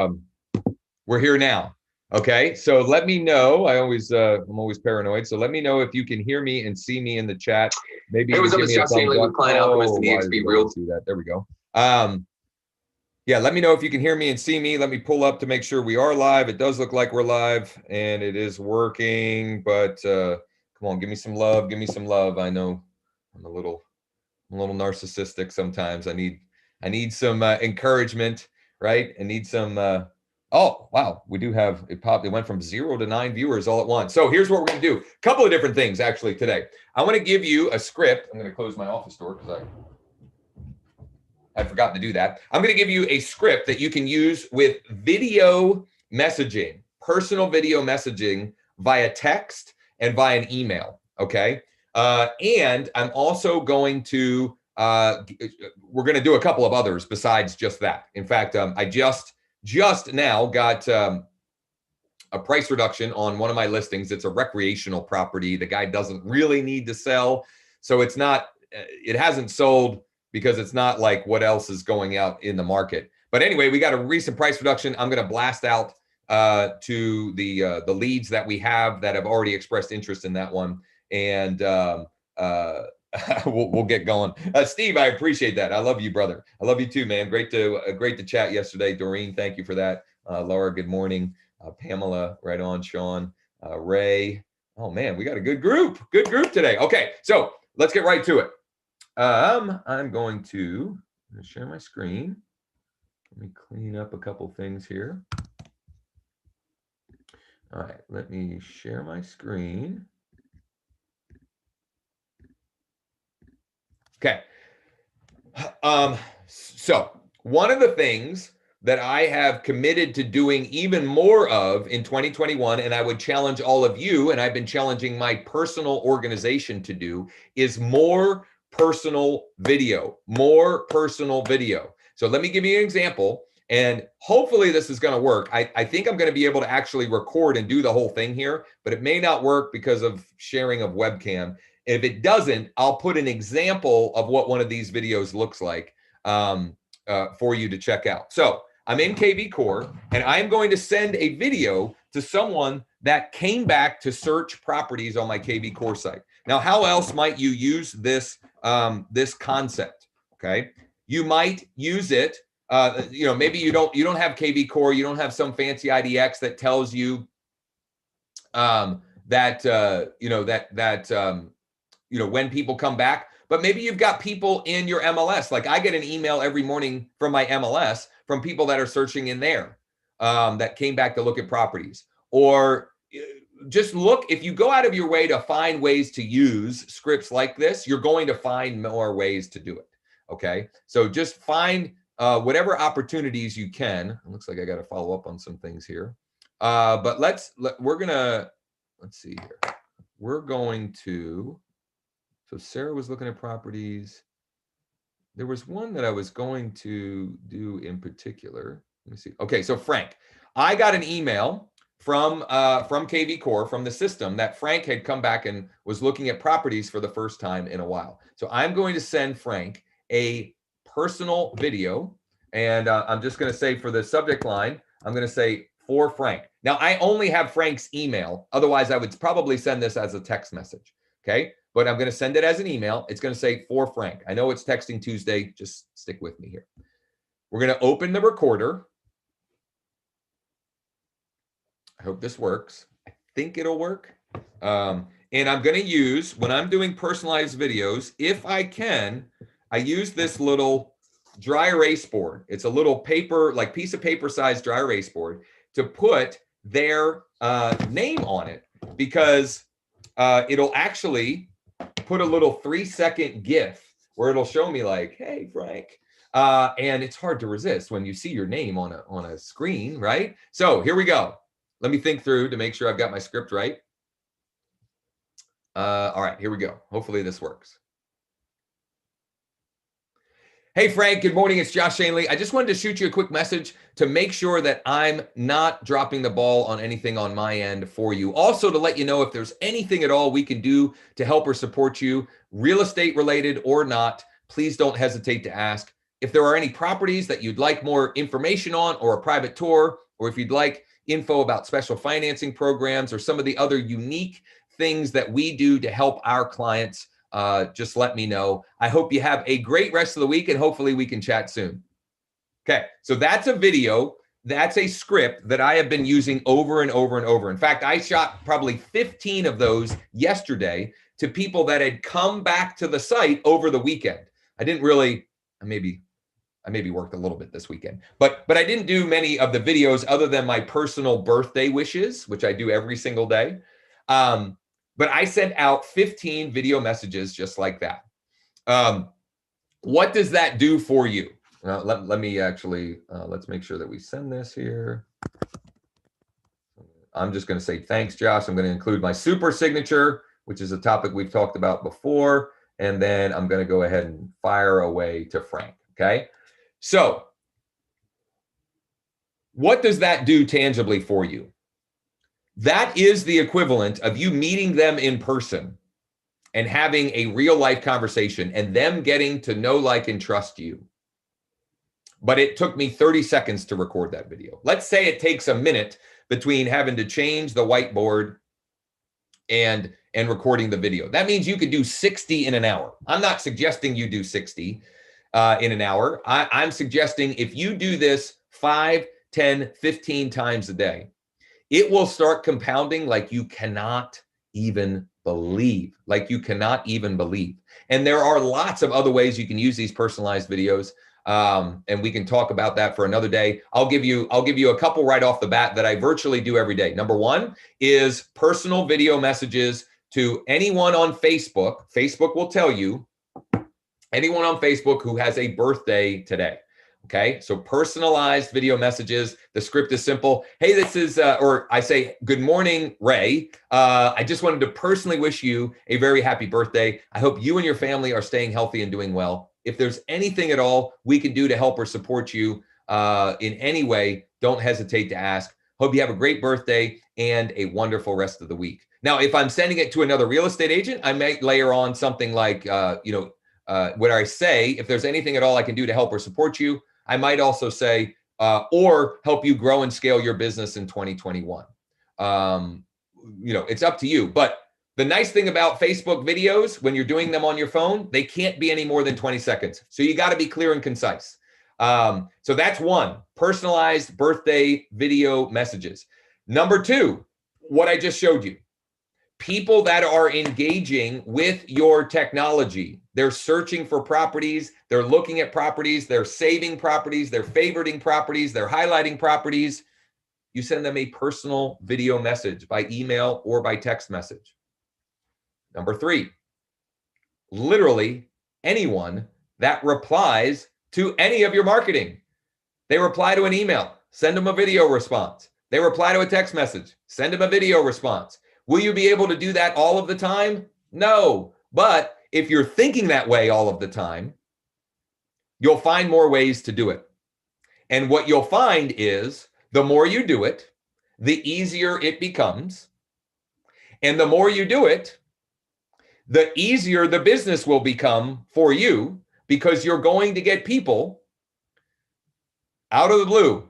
Um, we're here now. Okay, so let me know. I'm always paranoid. So let me know if you can hear me and see me in the chat. Maybe hey, what's up? It's Josh Stanley with Client Alchemist and eXp Real. See that? There we go. Yeah, let me know if you can hear me and see me. Let me pull up to make sure we are live. It does look like we're live, and it is working. But come on, give me some love. Give me some love. I know I'm a little narcissistic sometimes. I need some encouragement, right? I need some. Oh wow, we do have it. It went from 0 to 9 viewers all at once. So here's what we're gonna do. A couple of different things actually today. I want to give you a script. I'm gonna close my office door because I forgot to do that. I'm going to give you a script that you can use with video messaging, personal video messaging via text and via an email. Okay. And I'm also going to, we're going to do a couple of others besides just that. In fact, I just now got a price reduction on one of my listings. It's a recreational property. The guy doesn't really need to sell. So it hasn't sold because it's not like what else is going out in the market. But anyway, we got a recent price reduction. I'm going to blast out to the leads that we have that have already expressed interest in that one. And we'll get going. Steve, I appreciate that. I love you, brother. I love you too, man. Great to chat yesterday. Doreen, thank you for that. Laura, good morning. Pamela, right on. Sean, Ray. Oh man, we got a good group today. Okay, so let's get right to it. I'm going to share my screen. Let me clean up a couple things here. All right, let me share my screen. Okay. So one of the things that I have committed to doing even more of in 2021, and I would challenge all of you, and I've been challenging my personal organization to do, is more personal video. So let me give you an example, and hopefully this is going to work. I think I'm going to be able to actually record and do the whole thing here, but it may not work because of sharing of webcam. If it doesn't, I'll put an example of what one of these videos looks like for you to check out. So I'm in KV Core, and I'm going to send a video to someone that came back to search properties on my KV Core site. Now, how else might you use this this concept? Okay, you might use it. Maybe you don't have KV Core, you don't have some fancy IDX that tells you when people come back. But maybe you've got people in your MLS. Like I get an email every morning from my MLS from people that are searching in there that came back to look at properties. Or just look, if you go out of your way to find ways to use scripts like this, you're going to find more ways to do it. Okay. So just find whatever opportunities you can. It looks like I got to follow up on some things here. But let's see here. We're going to, so Sarah was looking at properties. There was one that I was going to do in particular. Let me see. Okay, so Frank, I got an email from KV Core, from the system, that Frank had come back and was looking at properties for the first time in a while. So I'm going to send Frank a personal video, and I'm just going to say for the subject line, I'm going to say for Frank. Now, I only have Frank's email. Otherwise, I would probably send this as a text message. Okay, but I'm going to send it as an email. It's going to say for Frank. I know it's Texting Tuesday. Just stick with me here. We're going to open the recorder. I hope this works. I think it'll work. And I'm going to use, when I'm doing personalized videos, if I can, I use this little dry erase board. It's a little paper, like piece of paper sized dry erase board, to put their name on it, because it'll actually put a little 3-second GIF where it'll show me like, hey, Frank. And it's hard to resist when you see your name on a screen, right? So here we go. Let me think through to make sure I've got my script right. All right, here we go. Hopefully this works. Hey, Frank, good morning. It's Josh Shanley. I just wanted to shoot you a quick message to make sure that I'm not dropping the ball on anything on my end for you. Also, to let you know if there's anything at all we can do to help or support you, real estate related or not, please don't hesitate to ask. if there are any properties that you'd like more information on, or a private tour, or if you'd like info about special financing programs or some of the other unique things that we do to help our clients, just let me know. I hope you have a great rest of the week, and hopefully we can chat soon. Okay, so that's a video. That's a script that I have been using over and over and over. In fact, I shot probably 15 of those yesterday to people that had come back to the site over the weekend. I didn't really, I maybe worked a little bit this weekend, but I didn't do many of the videos other than my personal birthday wishes, which I do every single day. But I sent out 15 video messages just like that. What does that do for you? Let me actually, let's make sure that we send this here. I'm just going to say, thanks, Josh. I'm going to include my super signature, which is a topic we've talked about before. And then I'm going to go ahead and fire away to Frank. Okay. So what does that do tangibly for you? That is the equivalent of you meeting them in person and having a real life conversation and them getting to know, like, and trust you. But it took me 30 seconds to record that video. Let's say it takes a minute between having to change the whiteboard and recording the video. That means you could do 60 in an hour. I'm not suggesting you do 60 in an hour. I'm suggesting if you do this 5, 10, 15 times a day, it will start compounding like you cannot even believe, And there are lots of other ways you can use these personalized videos. And we can talk about that for another day. I'll give you a couple right off the bat that I virtually do every day. Number one is personal video messages to anyone on Facebook. Facebook will tell you anyone on Facebook who has a birthday today. Okay, so personalized video messages. The script is simple. Hey, this is, or I say, good morning, Ray. I just wanted to personally wish you a very happy birthday. I hope you and your family are staying healthy and doing well. If there's anything at all we can do to help or support you in any way, don't hesitate to ask. Hope you have a great birthday and a wonderful rest of the week. Now, if I'm sending it to another real estate agent, I might layer on something like, what I say, if there's anything at all I can do to help or support you, I might also say, or help you grow and scale your business in 2021. It's up to you. But the nice thing about Facebook videos, when you're doing them on your phone, they can't be any more than 20 seconds. So you got to be clear and concise. So that's one, personalized birthday video messages. Number two, what I just showed you. People that are engaging with your technology, they're searching for properties, they're looking at properties, they're saving properties, they're favoriting properties, they're highlighting properties. You send them a personal video message by email or by text message. Number three, literally anyone that replies to any of your marketing. They reply to an email, send them a video response. They reply to a text message, send them a video response. Will you be able to do that all of the time? No, but if you're thinking that way all of the time, you'll find more ways to do it. And what you'll find is the more you do it, the easier it becomes. And the more you do it, the easier the business will become for you, because you're going to get people out of the blue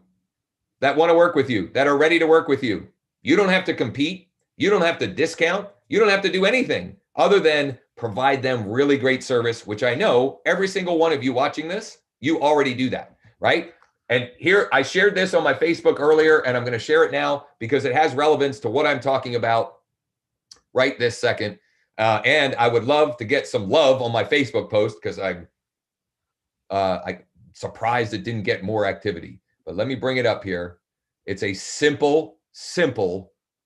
that want to work with you, that are ready to work with you. You don't have to compete. You don't have to discount. You don't have to do anything other than provide them really great service, which I know every single one of you watching this, you already do that, right? And here, I shared this on my Facebook earlier, and I'm going to share it now because it has relevance to what I'm talking about right this second. And I would love to get some love on my Facebook post because I'm surprised it didn't get more activity. But let me bring it up here. It's a simple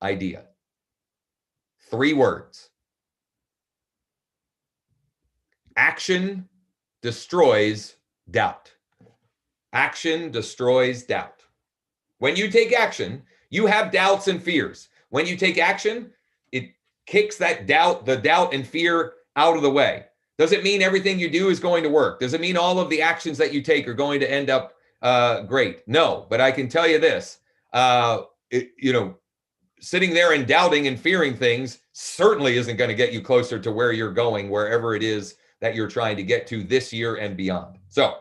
idea. 3 words. Action destroys doubt. Action destroys doubt. When you take action, you have doubts and fears. When you take action, it kicks that doubt, the doubt and fear out of the way. Does it mean everything you do is going to work? Does it mean all of the actions that you take are going to end up great? No, but I can tell you this, sitting there and doubting and fearing things certainly isn't going to get you closer to where you're going, wherever it is that you're trying to get to this year and beyond. So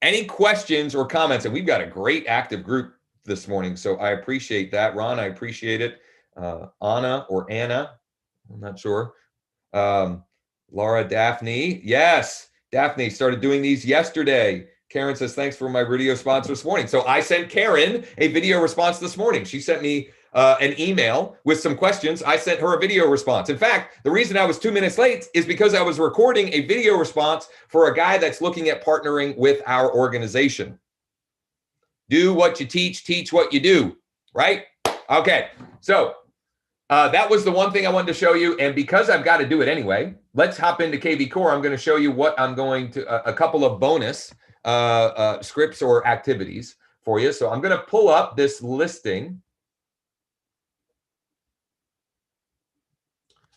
Any questions or comments? And we've got a great active group this morning, so I appreciate that. Ron, I appreciate it. Anna or Anna, I'm not sure. Laura, Daphne, yes, Daphne started doing these yesterday. Karen says, thanks for my video response this morning. So I sent Karen a video response this morning. She sent me an email with some questions. I sent her a video response. In fact, the reason I was 2 minutes late is because I was recording a video response for a guy that's looking at partnering with our organization. Do what you teach what you do, right? Okay, so that was the one thing I wanted to show you. And because I've got to do it anyway, let's hop into KV Core. I'm going to show you what I'm going to, a couple of bonus scripts or activities for you. So I'm going to pull up this listing.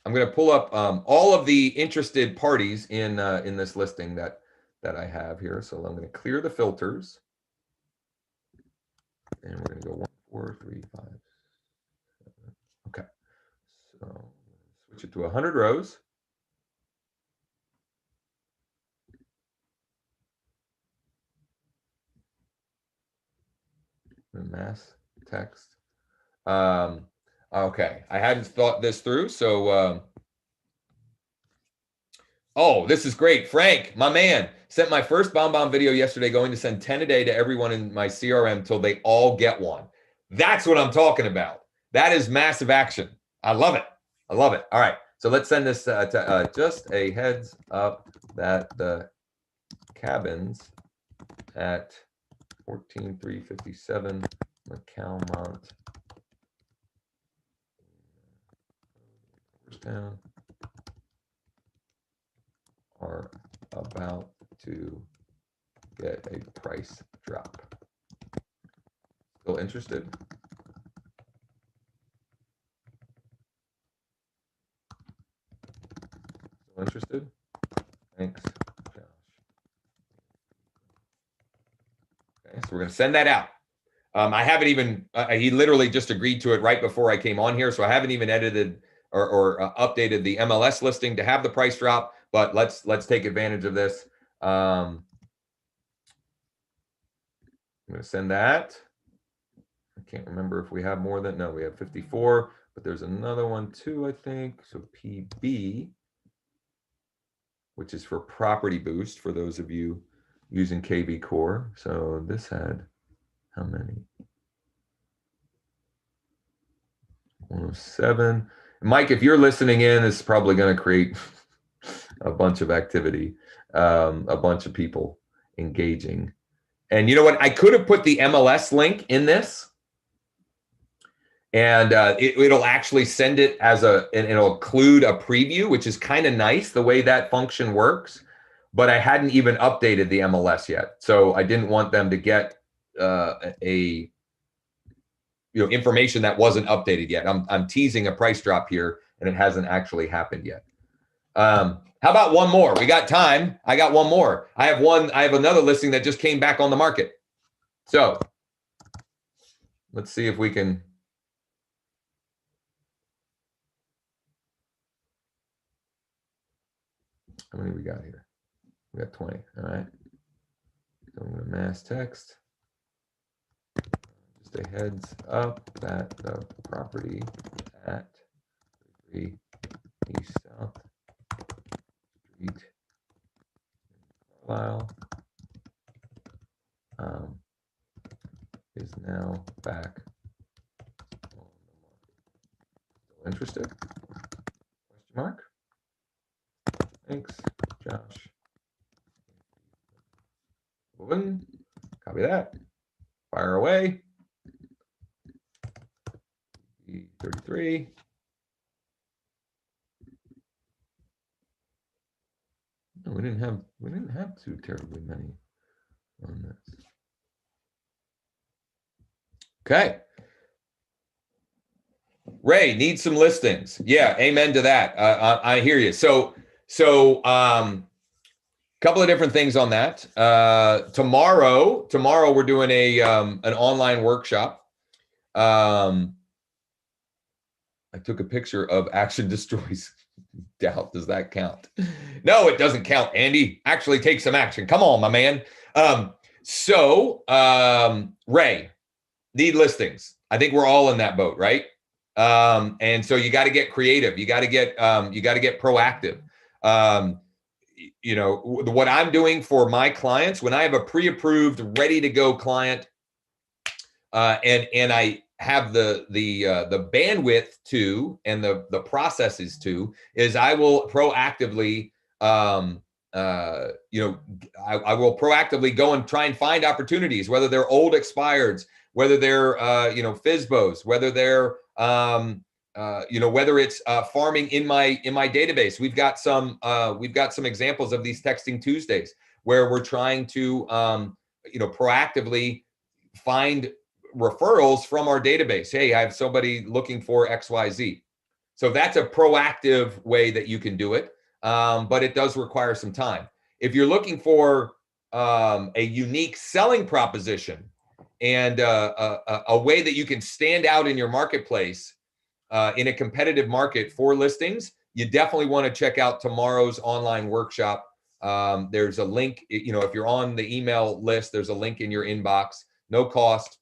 I'm going to pull up all of the interested parties in this listing that I have here. So I'm going to clear the filters. And we're going to go 1, 4, 3, 5, 7. Okay. So switch it to 100 rows. Mass text. Okay, I hadn't thought this through, so oh, this is great. Frank, my man, sent my first BombBomb video yesterday, going to send 10 a day to everyone in my CRM till they all get one. That's what I'm talking about. That is massive action. I love it. I love it. All right, so let's send this to just a heads up that the cabins at 14357 McCalmont down are about to get a price drop. Still interested? Still interested? Thanks, Josh. Okay, so we're going to send that out. I haven't even, he literally just agreed to it right before I came on here. So I haven't even edited or updated the MLS listing to have the price drop, but let's take advantage of this. I'm going to send that. I can't remember if we have more than, no, we have 54, but there's another one too, I think. So PB, which is for Property Boost for those of you using KV Core. So this had how many? 107. Mike, if you're listening in, it's probably going to create a bunch of activity, a bunch of people engaging. And you know what? I could have put the MLS link in this, and it'll actually send it as and it'll include a preview, which is kind of nice the way that function works. But I hadn't even updated the MLS yet, so I didn't want them to get information that wasn't updated yet. I'm teasing a price drop here, and it hasn't actually happened yet. How about one more? We got time. I got one more. I have another listing that just came back on the market. So let's see if we can. How many we got here? We got 20. All right. So I'm going to mass text. Just a heads up that the property at 3 East South Street in Carlisle is now back on the market. Still interested? Question mark? Thanks, Josh. Moving. Copy that. Fire away. 33. No, we didn't have too terribly many on this. Okay. Ray needs some listings. Yeah, amen to that. I hear you. So couple of different things on that. Tomorrow we're doing an online workshop. I took a picture of Action Destroys. doubt. Does that count? No, it doesn't count, Andy. Actually take some action. Come on, my man. Ray, need listings. I think we're all in that boat, right? And so you got to get creative. You got to get proactive. You know, what I'm doing for my clients, when I have a pre-approved, ready to go client, and I have the bandwidth to, and the processes to, is I will proactively, you know, I will proactively go and try and find opportunities, whether they're old expireds, whether they're, you know, FSBOs, whether they're, you know, whether it's farming in my database. We've got some examples of these Texting Tuesdays where we're trying to, you know, proactively find referrals from our database. Hey, I have somebody looking for XYZ. So that's a proactive way that you can do it, but it does require some time. If you're looking for a unique selling proposition and a way that you can stand out in your marketplace in a competitive market for listings, you definitely want to check out tomorrow's online workshop. There's a link, you know, if you're on the email list, there's a link in your inbox, no cost.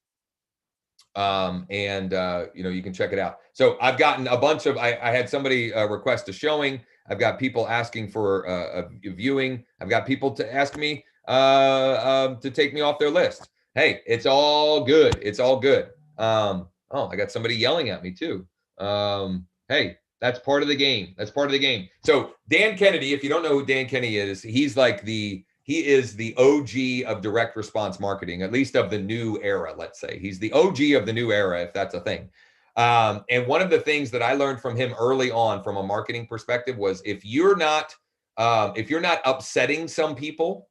You know, you can check it out. So I've gotten a bunch of, I had somebody request a showing. I've got people asking for a viewing. I've got people to ask me to take me off their list. Hey, it's all good. It's all good. Oh, I got somebody yelling at me too. Hey, that's part of the game. That's part of the game. So Dan Kennedy, if you don't know who Dan Kennedy is, he's like he is the OG of direct response marketing, at least of the new era, let's say. He's the OG of the new era, if that's a thing. And one of the things that I learned from him early on from a marketing perspective was if you're not upsetting some people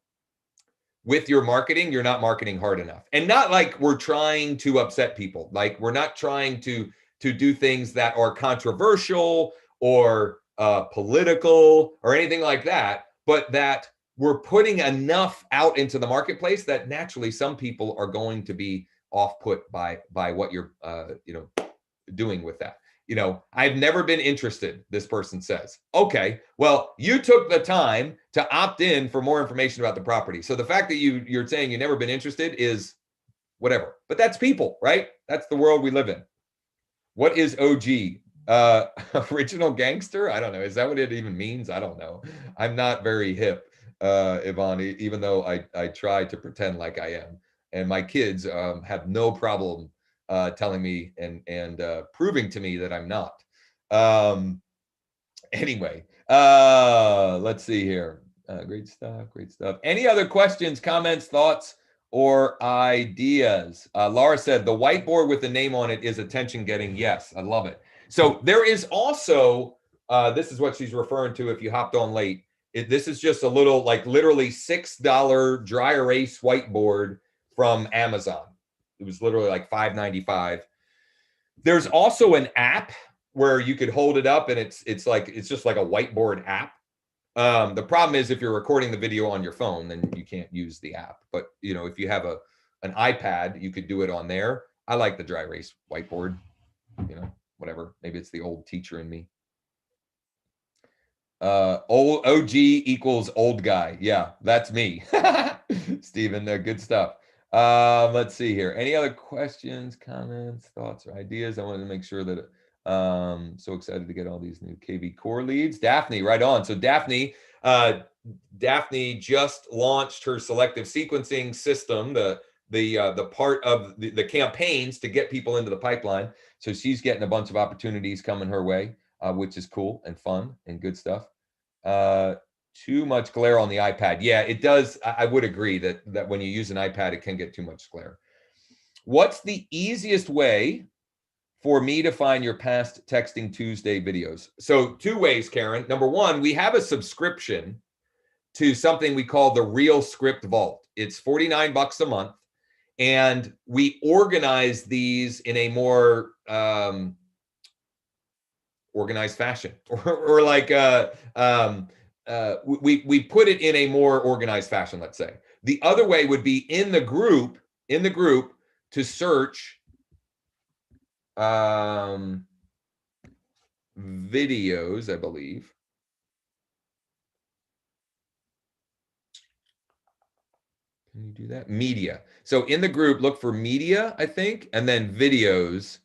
with your marketing, you're not marketing hard enough. And not like we're trying to upset people. Like we're not trying to do things that are controversial or political or anything like that, but that we're putting enough out into the marketplace that naturally some people are going to be off put by what you're you know, doing with that. You know, I've never been interested, this person says. Okay, well, you took the time to opt in for more information about the property. So the fact that you're saying you've never been interested is whatever. But that's people, right? That's the world we live in. What is OG? Original gangster? I don't know. Is that what it even means? I don't know. I'm not very hip, Yvonne, even though I try to pretend like I am. And my kids have no problem telling me and proving to me that I'm not. Anyway, let's see here. Great stuff. Great stuff. Any other questions, comments, thoughts, or ideas? Laura said the whiteboard with the name on it is attention getting. Yes, I love it. So there is also, this is what she's referring to if you hopped on late. This is just a little, like literally $6 dry erase whiteboard from Amazon. It was literally like $5.95. There's also an app where you could hold it up and it's just like a whiteboard app. The problem is if you're recording the video on your phone, then you can't use the app. But you know, if you have an iPad, you could do it on there. I like the dry erase whiteboard, you know, whatever. Maybe it's the old teacher in me. Old OG equals old guy. Yeah, that's me. Steven, good stuff. Let's see here. Any other questions, comments, thoughts, or ideas? I wanted to make sure that so excited to get all these new KV Core leads. Daphne, right on. So Daphne just launched her selective sequencing system, the part of the campaigns to get people into the pipeline. So she's getting a bunch of opportunities coming her way, which is cool and fun and good stuff. Too much glare on the iPad. Yeah, it does. I would agree that when you use an iPad, it can get too much glare. What's the easiest way for me to find your past Texting Tuesday videos? So 2 ways, Karen. Number 1, we have a subscription to something we call the Real Script Vault. It's $49 a month. And we organize these in a more organized fashion, or like we put it in a more organized fashion, let's say. The other way would be in the group to search videos, I believe. Can you do that? Media. So in the group, look for media, I think, and then videos.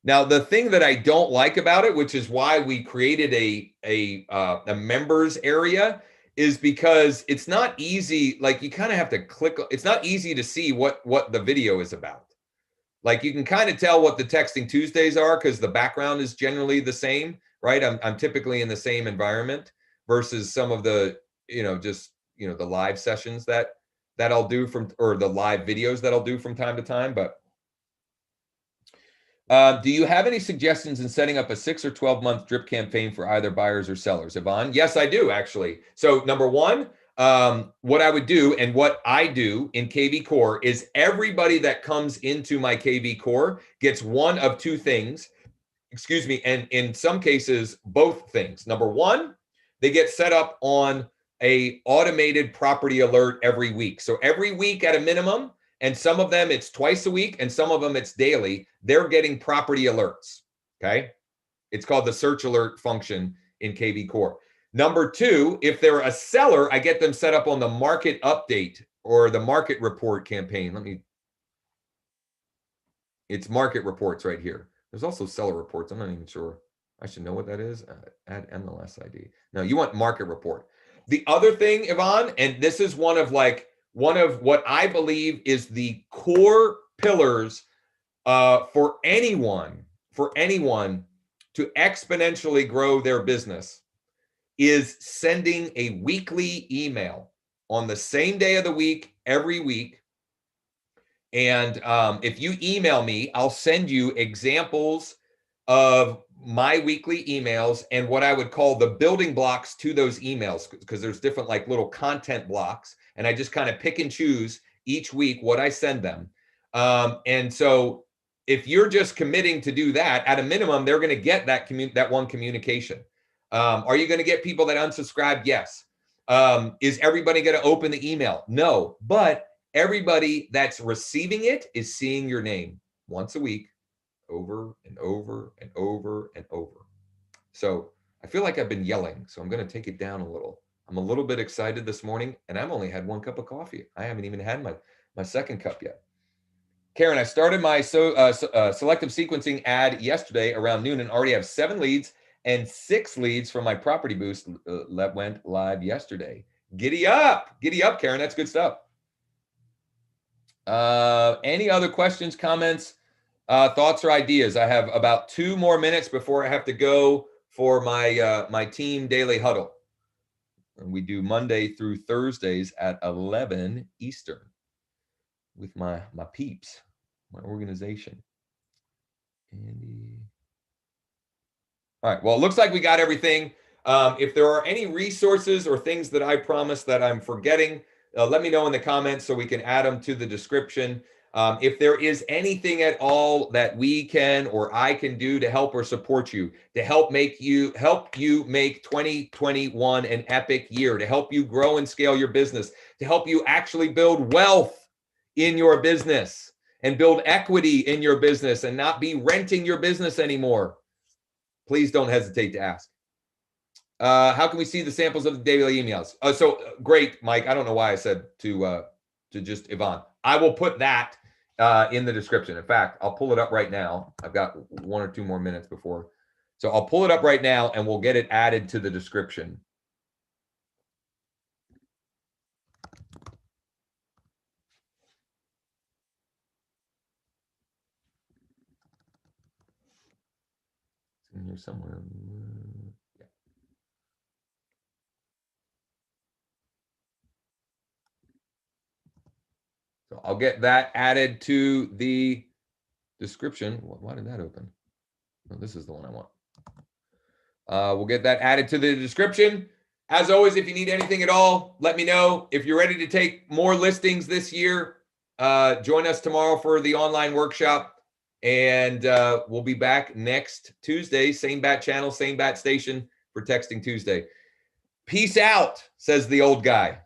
Now, the thing that I don't like about it, which is why we created a members area, is because it's not easy. Like, you kind of have to click. It's not easy to see what the video is about. Like, you can kind of tell what the Texting Tuesdays are because the background is generally the same, right? I'm typically in the same environment versus some of the, just, the live sessions that I'll do or the live videos that I'll do from time to time. But do you have any suggestions in setting up a 6 or 12-month drip campaign for either buyers or sellers, Yvonne? Yes, I do, actually. So number one, what I would do and what I do in KV Core is everybody that comes into my KV Core gets one of two things, and in some cases, both things. Number one, they get set up on a automated property alert every week. So every week at a minimum, and some of them it's twice a week and some of them it's daily, they're getting property alerts, okay? It's called the search alert function in KV Core. Number two, if they're a seller, I get them set up on the market update or the market report campaign. It's market reports right here. There's also seller reports. I'm not even sure. I should know what that is. Add MLS ID. No, you want market report. The other thing, Yvonne, and this is one of what I believe is the core pillars for anyone to exponentially grow their business, is sending a weekly email on the same day of the week, every week. And if you email me, I'll send you examples of my weekly emails and what I would call the building blocks to those emails, because there's different little content blocks, and I just kind of pick and choose each week what I send them. And so if you're just committing to do that, at a minimum, they're going to get that one communication. Are you going to get people that unsubscribe? Yes. Is everybody going to open the email? No. But everybody that's receiving it is seeing your name once a week, over and over and over and over. So I feel like I've been yelling, so I'm going to take it down a little. I'm a little bit excited this morning, and I've only had 1 cup of coffee. I haven't even had my second cup yet. Karen, I started my selective sequencing ad yesterday around noon and already have 7 leads and 6 leads from my property boost that went live yesterday. Giddy up, Karen. That's good stuff. Any other questions, comments, thoughts, or ideas? I have about 2 more minutes before I have to go for my team daily huddle. And we do Monday through Thursdays at 11 Eastern with my peeps, my organization. Andy. All right. Well, it looks like we got everything. If there are any resources or things that I promised that I'm forgetting, let me know in the comments so we can add them to the description. If there is anything at all that we can or I can do to help or support you, to help you make 2021 an epic year, to help you grow and scale your business, to help you actually build wealth in your business and build equity in your business and not be renting your business anymore, please don't hesitate to ask. How can we see the samples of the daily emails? So great, Mike. I don't know why I said to just Yvonne. I will put that in the description. In fact, I'll pull it up right now. I've got 1 or 2 more minutes before. So I'll pull it up right now and we'll get it added to the description. It's in here somewhere. Yeah. So I'll get that added to the description. Why did that open? Oh, this is the one I want. We'll get that added to the description. As always, if you need anything at all, let me know. If you're ready to take more listings this year, join us tomorrow for the online workshop. And we'll be back next Tuesday, same bat channel, same bat station for Texting Tuesday. Peace out, says the old guy.